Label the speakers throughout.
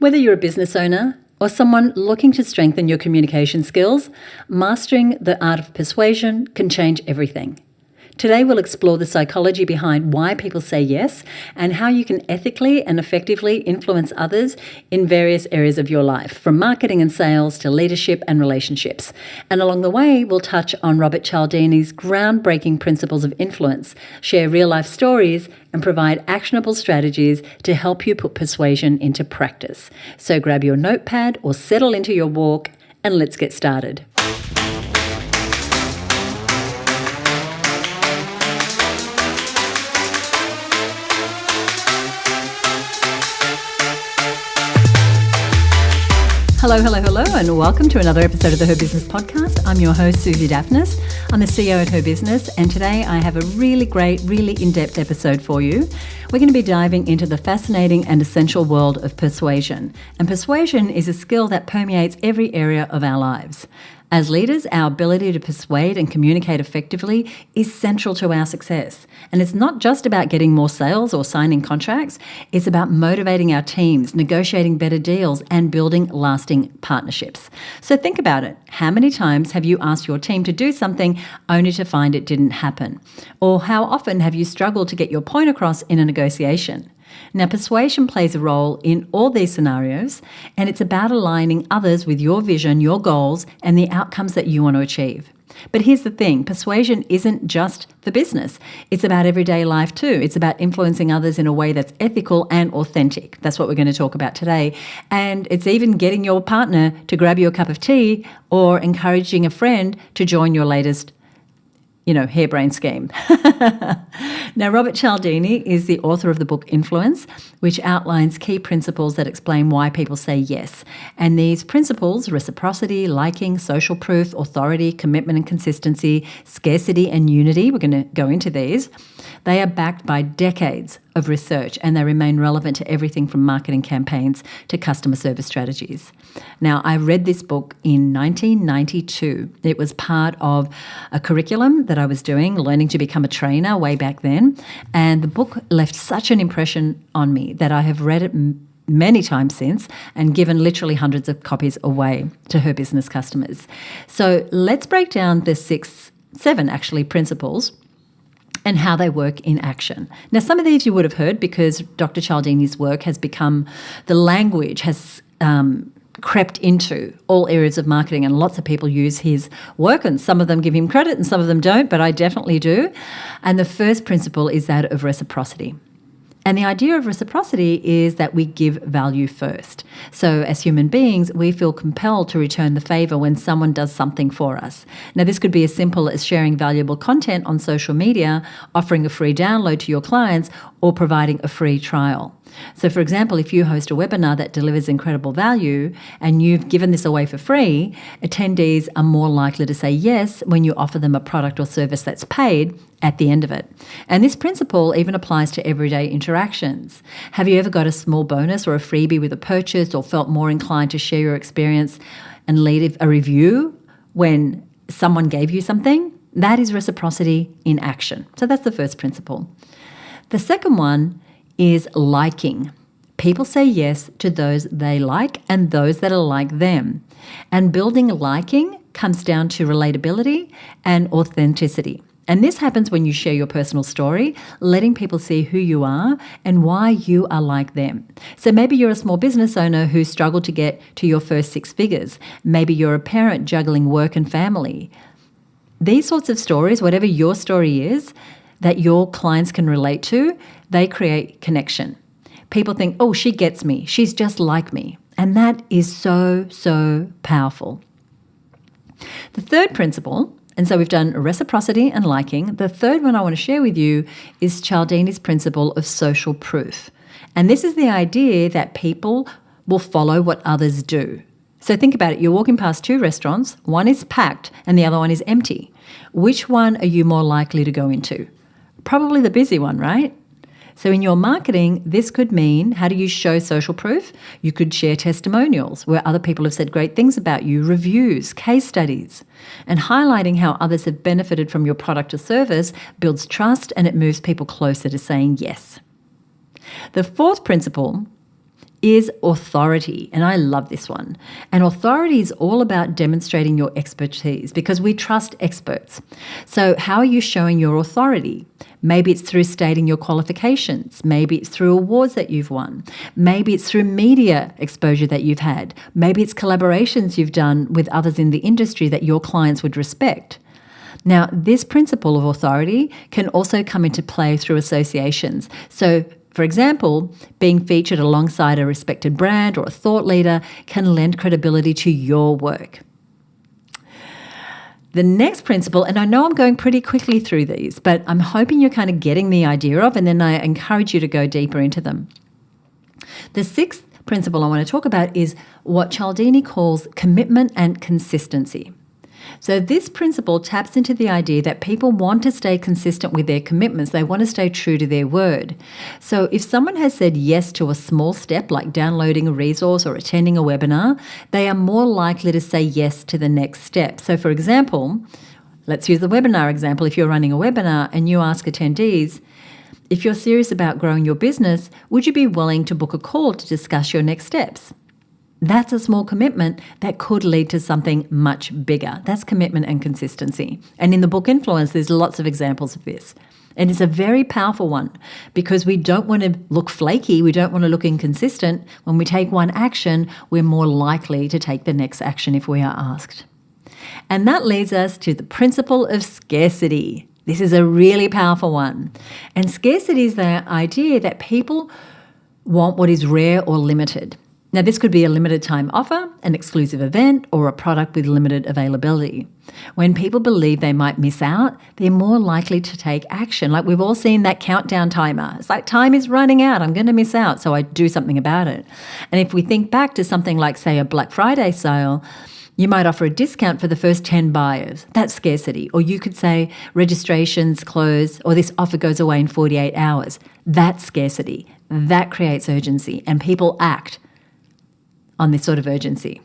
Speaker 1: Whether you're a business owner or someone looking to strengthen your communication skills, mastering the art of persuasion can change everything. Today we'll explore the psychology behind why people say yes and how you can ethically and effectively influence others in various areas of your life, from marketing and sales to leadership and relationships. And along the way, we'll touch on Robert Cialdini's groundbreaking principles of influence, share real-life stories, and provide actionable strategies to help you put persuasion into practice. So grab your notepad or settle into your walk and let's get started. Hello, and welcome to another episode of the Her Business Podcast. I'm your host, Susie Daphnis. I'm the CEO at Her Business, and today I have a really great, really in-depth episode for you. We're going to be diving into the fascinating and essential world of persuasion. And persuasion is a skill that permeates every area of our lives. As leaders, our ability to persuade and communicate effectively is central to our success. And it's not just about getting more sales or signing contracts, it's about motivating our teams, negotiating better deals, and building lasting partnerships. So think about it. How many times have you asked your team to do something only to find it didn't happen? Or how often have you struggled to get your point across in a negotiation? Now, persuasion plays a role in all these scenarios, and it's about aligning others with your vision, your goals, and the outcomes that you want to achieve. But here's the thing, persuasion isn't just for business. It's about everyday life too. It's about influencing others in a way that's ethical and authentic. That's what we're going to talk about today. And it's even getting your partner to grab you a cup of tea or encouraging a friend to join your latest harebrained scheme. Now, Robert Cialdini is the author of the book Influence, which outlines key principles that explain why people say yes. And these principles, reciprocity, liking, social proof, authority, commitment and consistency, scarcity and unity, we're going to go into these, they are backed by decades of research and they remain relevant to everything from marketing campaigns to customer service strategies. Now, I read this book in 1992. It was part of a curriculum that I was doing, learning to become a trainer way back then. And the book left such an impression on me that I have read it many times since and given literally hundreds of copies away to Her Business customers. So let's break down the seven principles and how they work in action. Now, some of these you would have heard because Dr. Cialdini's work has become, the language has crept into all areas of marketing, and lots of people use his work, and some of them give him credit and some of them don't, but I definitely do. And the first principle is that of reciprocity. And the idea of reciprocity is that we give value first. So as human beings, we feel compelled to return the favor when someone does something for us. Now, this could be as simple as sharing valuable content on social media, offering a free download to your clients, or providing a free trial. So, for example, if you host a webinar that delivers incredible value and you've given this away for free, attendees are more likely to say yes when you offer them a product or service that's paid at the end of it. And this principle even applies to everyday interactions. Have you ever got a small bonus or a freebie with a purchase, or felt more inclined to share your experience and leave a review when someone gave you something? That is reciprocity in action. So that's the first principle. The second one is liking. People say yes to those they like and those that are like them. And building liking comes down to relatability and authenticity. And this happens when you share your personal story, letting people see who you are and why you are like them. So maybe you're a small business owner who struggled to get to your first 6 figures. Maybe you're a parent juggling work and family. These sorts of stories, whatever your story is, that your clients can relate to, they create connection. People think, oh, she gets me. She's just like me. And that is so, so powerful. The third principle, and so we've done reciprocity and liking. The third one I want to share with you is Cialdini's principle of social proof. And this is the idea that people will follow what others do. So think about it. You're walking past 2 restaurants. One is packed and the other one is empty. Which one are you more likely to go into? Probably the busy one, right? So in your marketing, this could mean, how do you show social proof? You could share testimonials where other people have said great things about you, reviews, case studies, and highlighting how others have benefited from your product or service builds trust and it moves people closer to saying yes. The fourth principle is authority. And I love this one. And authority is all about demonstrating your expertise because we trust experts. So how are you showing your authority? Maybe it's through stating your qualifications. Maybe it's through awards that you've won. Maybe it's through media exposure that you've had. Maybe it's collaborations you've done with others in the industry that your clients would respect. Now, this principle of authority can also come into play through associations. So, for example, being featured alongside a respected brand or a thought leader can lend credibility to your work. The next principle, and I know I'm going pretty quickly through these, but I'm hoping you're kind of getting the idea of, and then I encourage you to go deeper into them. The sixth principle I want to talk about is what Cialdini calls commitment and consistency. So this principle taps into the idea that people want to stay consistent with their commitments. They want to stay true to their word. So if someone has said yes to a small step like downloading a resource or attending a webinar, they are more likely to say yes to the next step. So for example, let's use the webinar example. If you're running a webinar and you ask attendees, if you're serious about growing your business, would you be willing to book a call to discuss your next steps? That's a small commitment that could lead to something much bigger. That's commitment and consistency. And in the book Influence, there's lots of examples of this. And it's a very powerful one because we don't want to look flaky. We don't want to look inconsistent. When we take one action, we're more likely to take the next action if we are asked. And that leads us to the principle of scarcity. This is a really powerful one. And scarcity is the idea that people want what is rare or limited. Now, this could be a limited time offer, an exclusive event, or a product with limited availability. When people believe they might miss out, they're more likely to take action. Like we've all seen that countdown timer. It's like time is running out. I'm going to miss out, so I do something about it. And if we think back to something like, say, a Black Friday sale, you might offer a discount for the first 10 buyers. That's scarcity. Or you could say registrations close or this offer goes away in 48 hours. That's scarcity. That creates urgency and people act on this sort of urgency.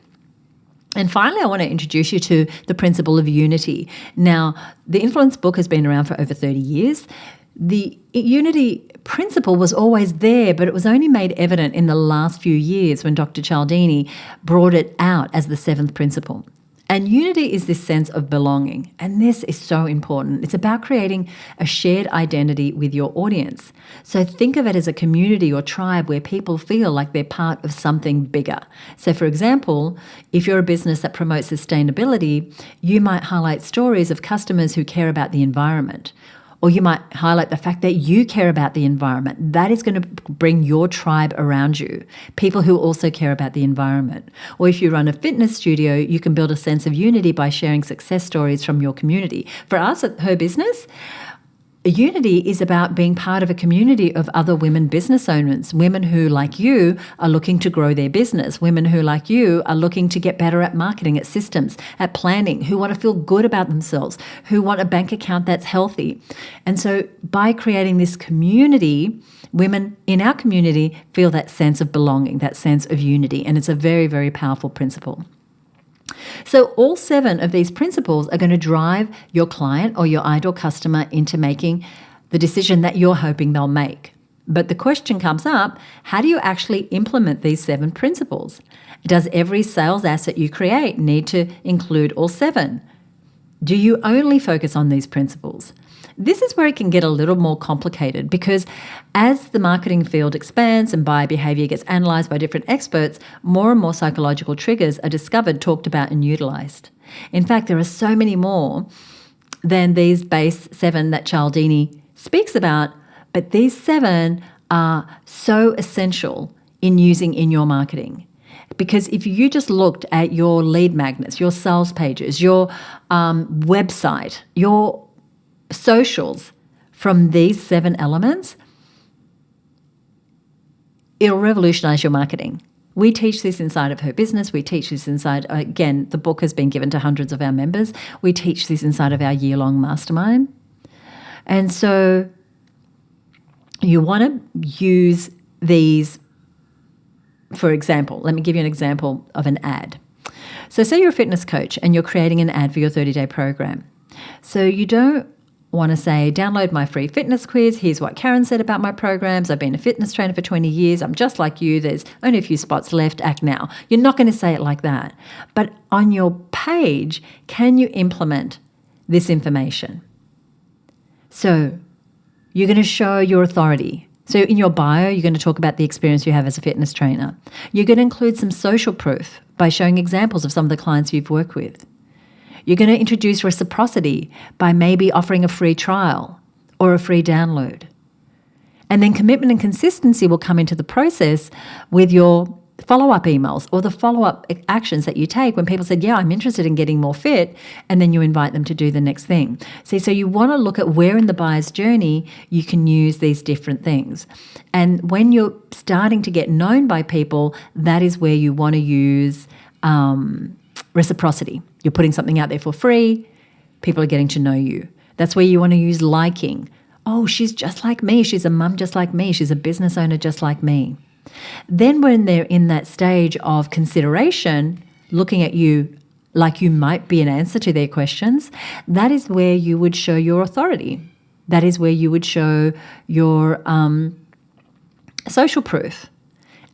Speaker 1: And finally, I want to introduce you to the principle of unity. Now, the Influence book has been around for over 30 years. The unity principle was always there, but it was only made evident in the last few years when Dr. Cialdini brought it out as the seventh principle. And unity is this sense of belonging. And this is so important. It's about creating a shared identity with your audience. So think of it as a community or tribe where people feel like they're part of something bigger. So for example, if you're a business that promotes sustainability, you might highlight stories of customers who care about the environment. Or you might highlight the fact that you care about the environment. That is going to bring your tribe around you, people who also care about the environment. Or if you run a fitness studio, you can build a sense of unity by sharing success stories from your community. For us at Her Business, unity is about being part of a community of other women business owners, women who, like you, are looking to grow their business, women who, like you, are looking to get better at marketing, at systems, at planning, who want to feel good about themselves, who want a bank account that's healthy. And so by creating this community, women in our community feel that sense of belonging, that sense of unity, and it's a very, very powerful principle. So all 7 of these principles are going to drive your client or your ideal customer into making the decision that you're hoping they'll make. But the question comes up, how do you actually implement these 7 principles? Does every sales asset you create need to include all 7? Do you only focus on these principles? This is where it can get a little more complicated because as the marketing field expands and buyer behavior gets analyzed by different experts, more and more psychological triggers are discovered, talked about, and utilized. In fact, there are so many more than these base 7 that Cialdini speaks about, but these 7 are so essential in using in your marketing. Because if you just looked at your lead magnets, your sales pages, your website, your socials from these 7 elements, it'll revolutionize your marketing. We teach this inside of Her Business. We teach this inside, again, the book has been given to hundreds of our members. We teach this inside of our year-long mastermind. And so you want to use these, for example, let me give you an example of an ad. So say you're a fitness coach and you're creating an ad for your 30-day program. So you don't want to say, download my free fitness quiz. Here's what Karen said about my programs. I've been a fitness trainer for 20 years. I'm just like you. There's only a few spots left. Act now. You're not going to say it like that. But on your page, can you implement this information? So you're going to show your authority. So in your bio, you're going to talk about the experience you have as a fitness trainer. You're going to include some social proof by showing examples of some of the clients you've worked with. You're going to introduce reciprocity by maybe offering a free trial or a free download. And then commitment and consistency will come into the process with your follow-up emails or the follow-up actions that you take when people said, yeah, I'm interested in getting more fit, and then you invite them to do the next thing. See, so you want to look at where in the buyer's journey you can use these different things. And when you're starting to get known by people, that is where you want to use reciprocity. You're putting something out there for free. People are getting to know you. That's where you want to use liking. Oh, she's just like me. She's a mum just like me. She's a business owner just like me. Then when they're in that stage of consideration, looking at you like you might be an answer to their questions, that is where you would show your authority. That is where you would show your social proof.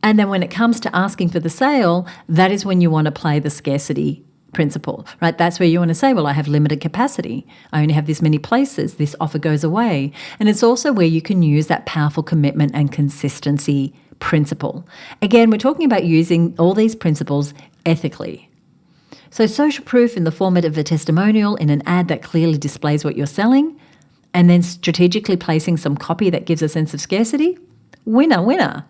Speaker 1: And then when it comes to asking for the sale, that is when you want to play the scarcity principle, right? That's where you want to say, well, I have limited capacity. I only have this many places. This offer goes away. And it's also where you can use that powerful commitment and consistency principle. Again, we're talking about using all these principles ethically. So social proof in the format of a testimonial in an ad that clearly displays what you're selling, and then strategically placing some copy that gives a sense of scarcity, winner, winner,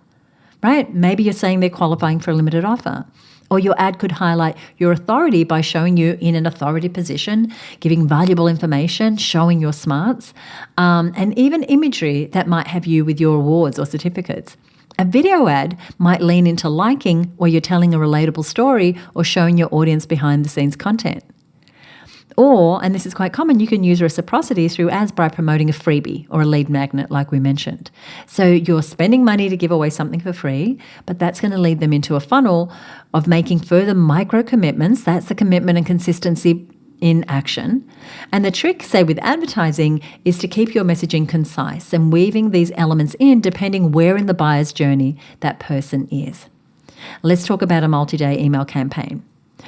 Speaker 1: right? Maybe you're saying they're qualifying for a limited offer. Or your ad could highlight your authority by showing you in an authority position, giving valuable information, showing your smarts, and even imagery that might have you with your awards or certificates. A video ad might lean into liking where you're telling a relatable story or showing your audience behind the scenes content. Or, and this is quite common, you can use reciprocity through ads by promoting a freebie or a lead magnet like we mentioned. So you're spending money to give away something for free, but that's going to lead them into a funnel of making further micro commitments. That's the commitment and consistency in action. And the trick, say with advertising, is to keep your messaging concise and weaving these elements in depending where in the buyer's journey that person is. Let's talk about a multi-day email campaign.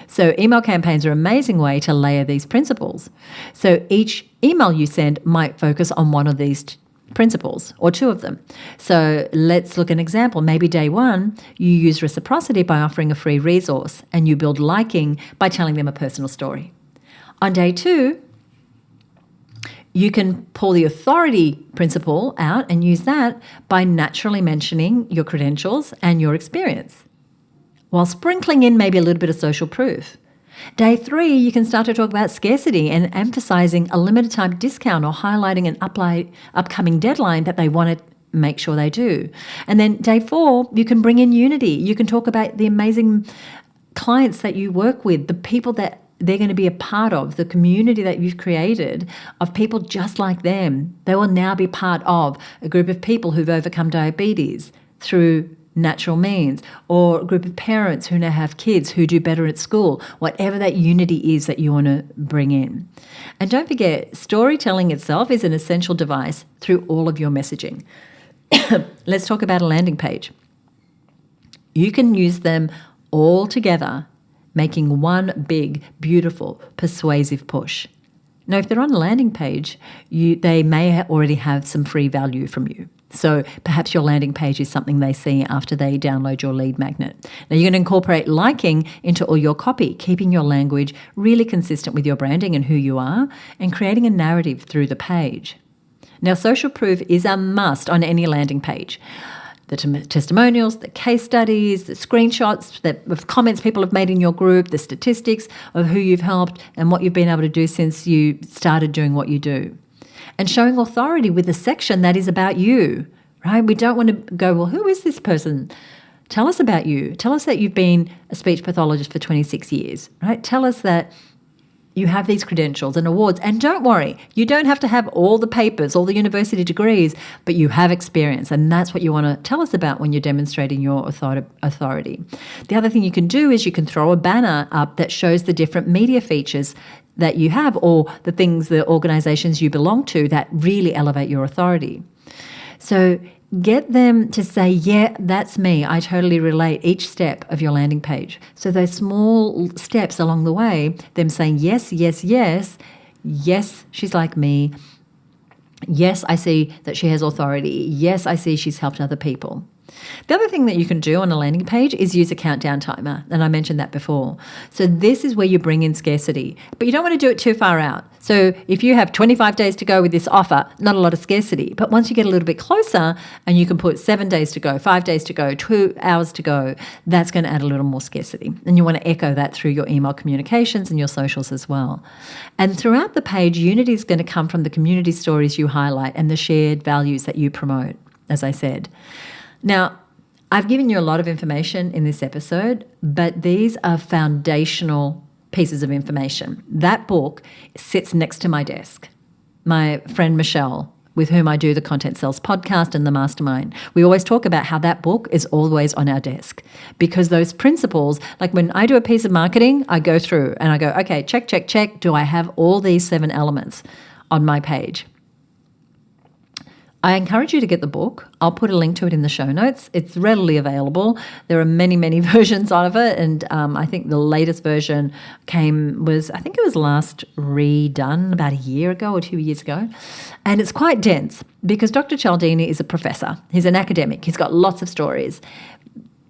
Speaker 1: So email campaigns are an amazing way to layer these principles. So each email you send might focus on one of these principles or two of them. So let's look at an example. Maybe day one, you use reciprocity by offering a free resource, and you build liking by telling them a personal story. On day two, you can pull the authority principle out and use that by naturally mentioning your credentials and your experience, while sprinkling in maybe a little bit of social proof. Day three, you can start to talk about scarcity and emphasizing a limited time discount or highlighting an upcoming deadline that they want to make sure they do. And then day four, you can bring in unity. You can talk about the amazing clients that you work with, the people that they're going to be a part of, the community that you've created of people just like them. They will now be part of a group of people who've overcome diabetes through natural means, or a group of parents who now have kids who do better at school, whatever that unity is that you want to bring in. And don't forget, storytelling itself is an essential device through all of your messaging. Let's talk about a landing page. You can use them all together, making one big, beautiful, persuasive push. Now, if they're on a landing page, they may already have some free value from you. So perhaps your landing page is something they see after they download your lead magnet. Now, you're going to incorporate liking into all your copy, keeping your language really consistent with your branding and who you are, and creating a narrative through the page. Now, social proof is a must on any landing page. The testimonials, the case studies, the screenshots of comments people have made in your group, the statistics of who you've helped and what you've been able to do since you started doing what you do. And showing authority with a section that is about you, right? We don't want to go, well, who is this person? Tell us about you. Tell us that you've been a speech pathologist for 26 years, right? Tell us that You have these credentials and awards. And don't worry, you don't have to have all the papers, all the university degrees, but you have experience. And that's what you want to tell us about when you're demonstrating your authority. The other thing you can do is you can throw a banner up that shows the different media features that you have, or the things, the organizations you belong to that really elevate your authority. So get them to say, yeah, that's me. I totally relate, each step of your landing page. So those small steps along the way, them saying, yes, yes, yes, yes, she's like me. Yes, I see that she has authority. Yes, I see she's helped other people. The other thing that you can do on a landing page is use a countdown timer, and I mentioned that before. So this is where you bring in scarcity, but you don't want to do it too far out. So if you have 25 days to go with this offer, not a lot of scarcity, but once you get a little bit closer and you can put 7 days to go, 5 days to go, 2 hours to go, that's going to add a little more scarcity. And you want to echo that through your email communications and your socials as well. And throughout the page, unity is going to come from the community stories you highlight and the shared values that you promote, as I said. Now, I've given you a lot of information in this episode, but these are foundational pieces of information. That book sits next to my desk. My friend Michelle, with whom I do the Content Sales podcast and the mastermind, we always talk about how that book is always on our desk, because those principles, like when I do a piece of marketing, I go through and I go, okay, check, check, check. Do I have all these 7 elements on my page? I encourage you to get the book. I'll put a link to it in the show notes. It's readily available. There are many, many versions of it, and I think the latest version I think it was last redone about a year ago or 2 years ago. And it's quite dense because Dr. Cialdini is a professor. He's an academic. He's got lots of stories.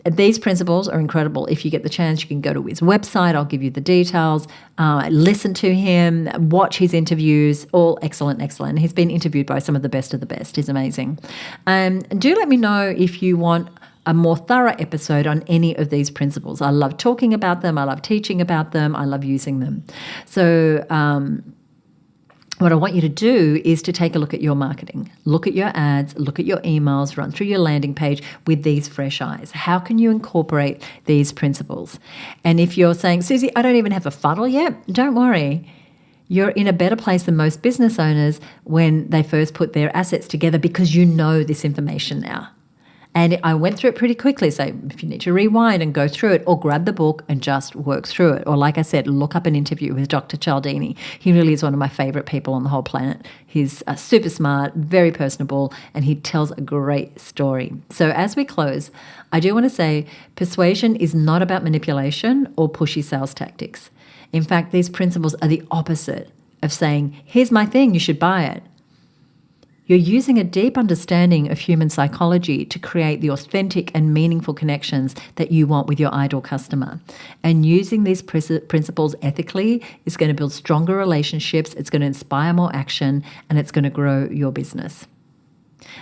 Speaker 1: These principles are incredible. If you get the chance, you can go to his website. I'll give you the details. Listen to him, watch his interviews, all excellent, excellent. He's been interviewed by some of the best of the best. He's amazing. Do let me know if you want a more thorough episode on any of these principles. I love talking about them. I love teaching about them. I love using them. So what I want you to do is to take a look at your marketing, look at your ads, look at your emails, run through your landing page with these fresh eyes. How can you incorporate these principles? And if you're saying, Susie, I don't even have a funnel yet, don't worry. You're in a better place than most business owners when they first put their assets together, because you know this information now. And I went through it pretty quickly. So if you need to rewind and go through it, or grab the book and just work through it. Or like I said, look up an interview with Dr. Cialdini. He really is one of my favorite people on the whole planet. He's super smart, very personable, and he tells a great story. So as we close, I do want to say persuasion is not about manipulation or pushy sales tactics. In fact, these principles are the opposite of saying, here's my thing, you should buy it. You're using a deep understanding of human psychology to create the authentic and meaningful connections that you want with your ideal customer. And using these principles ethically is going to build stronger relationships, it's going to inspire more action, and it's going to grow your business.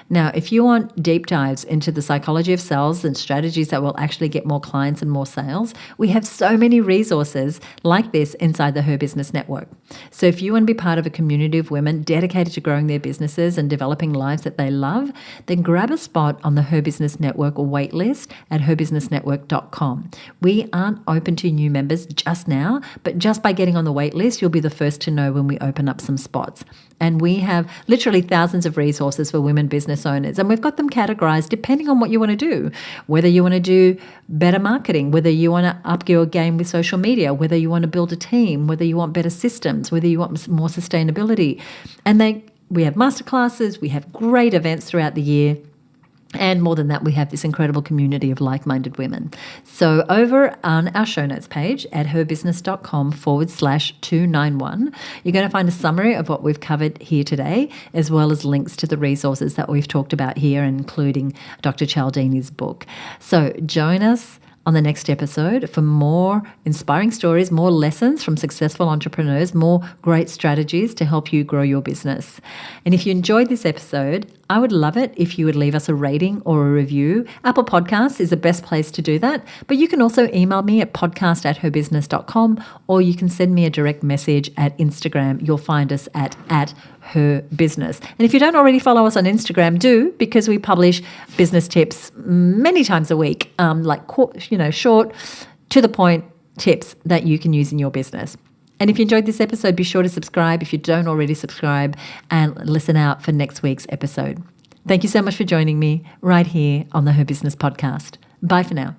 Speaker 1: Now, if you want deep dives into the psychology of sales and strategies that will actually get more clients and more sales, we have so many resources like this inside the Her Business Network. So if you want to be part of a community of women dedicated to growing their businesses and developing lives that they love, then grab a spot on the Her Business Network or wait list at herbusinessnetwork.com. We aren't open to new members just now, but just by getting on the wait list, you'll be the first to know when we open up some spots. And we have literally thousands of resources for women business owners. And we've got them categorized depending on what you want to do. Whether you want to do better marketing, whether you want to up your game with social media, whether you want to build a team, whether you want better systems, whether you want more sustainability. And we have masterclasses, we have great events throughout the year. And more than that, we have this incredible community of like-minded women. So over on our show notes page at herbusiness.com/291, you're going to find a summary of what we've covered here today, as well as links to the resources that we've talked about here, including Dr. Cialdini's book. So join us on the next episode for more inspiring stories, more lessons from successful entrepreneurs, more great strategies to help you grow your business. And if you enjoyed this episode, I would love it if you would leave us a rating or a review. Apple Podcasts is the best place to do that, but you can also email me at podcast@herbusiness.com, or you can send me a direct message at Instagram. You'll find us at Her Business. And if you don't already follow us on Instagram, do, because we publish business tips many times a week, short, to the point tips that you can use in your business. And if you enjoyed this episode, be sure to subscribe if you don't already subscribe, and listen out for next week's episode. Thank you so much for joining me right here on the Her Business Podcast. Bye for now.